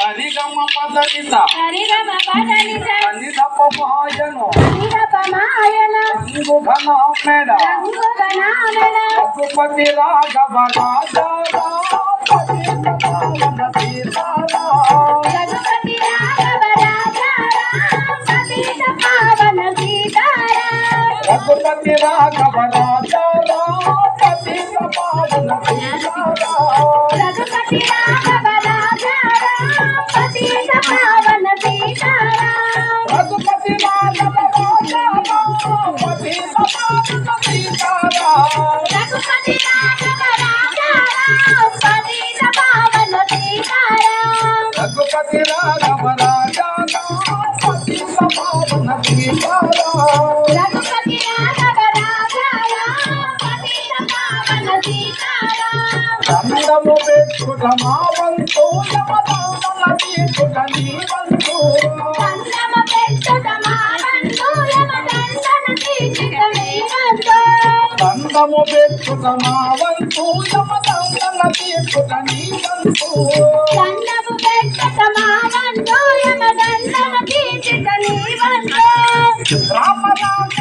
సరిగమ పదనిత సన్నిధప మాయను రంగు ఘన మెడ రఘుపతి రాఘవ రాజా రఘుపతి రాఘవ రాజా పతిత పావన రఘుపతి రాఘవ రాజా పతిత రఘుపతి రాఘవ రాజా పతిత పావన దండము పెట్టుట మా వంతు యమదండన తీసుట నీ వంతు దండము పెట్టుట మా వంతు యమదండన తీసుట నీ వంతు రామ రామ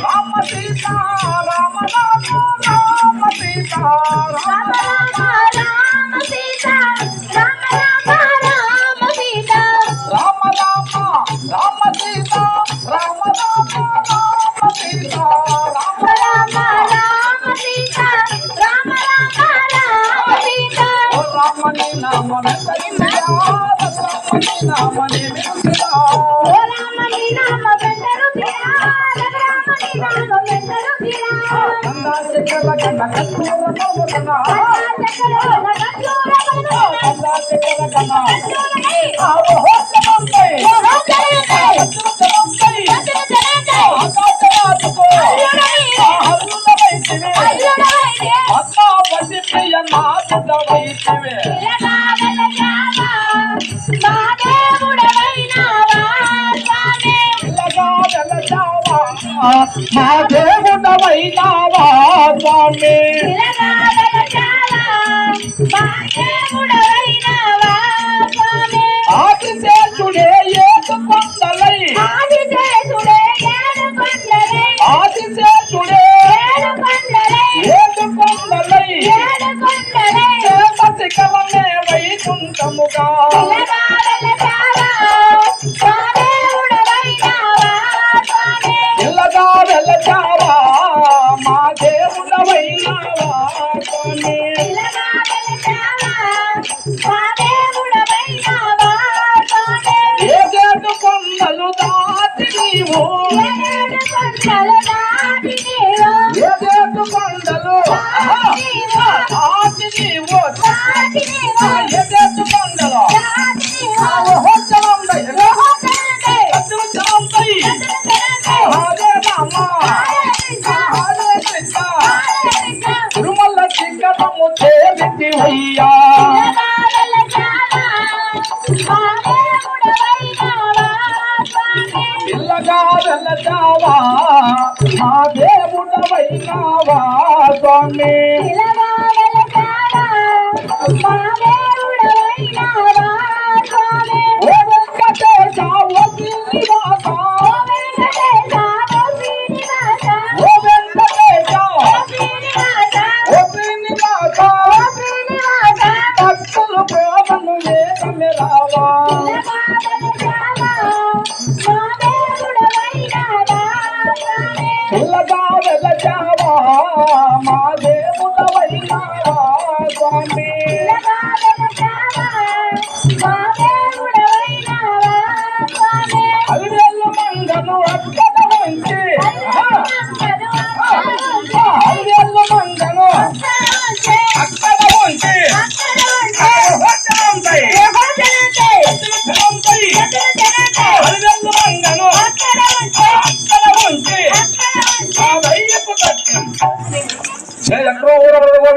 రామ సీత రామ రామ రామ సీత రామ రామ రామ సీత రామ రామ రామ సీత రామ రామ రామ సీత రామ రామ రామ సీత రామ రామ రామ సీత రామ రామ రామ సీత ఓ రామని నామనే సరియా రామని నామనే మిరుసిరా ఓ రామని నామ వెంటరు తీరా రామని నామ వెంటరు తీరా కందా శకల కంద కట్టుర నోమన కందా శకల కంద ఆవో హోసమంపై మా దేవుడవైనావా స్వామి ఆదిశేషుడే ఏడు కొండలై ఆదిశేషుడే ఏడు కొండలై శిఖరమే వైకుంఠముగా ఇల్లగా వెలచావా మా దేవుడవైనావా స్వామి ఏడు కొండలు దాటి నీవు ఏడు కొండలు దాటి నీవు ఏడు కొండలు తిరుమల శిఖరము చేరితివయ్యా పిల్లగా వెలచావా మా దేవుడవైనావా స్వామి ఓ వెంకటేశ ఓ శ్రీనివాస ఓ వెంకటేశ ఓ శ్రీనివాస భక్తులు ప్రేమను ఏకమే రావా పిల్లగా వెలచావా మా దేవుడవైనావా స్వామి అలివేలు మంగను అక్కద వంచి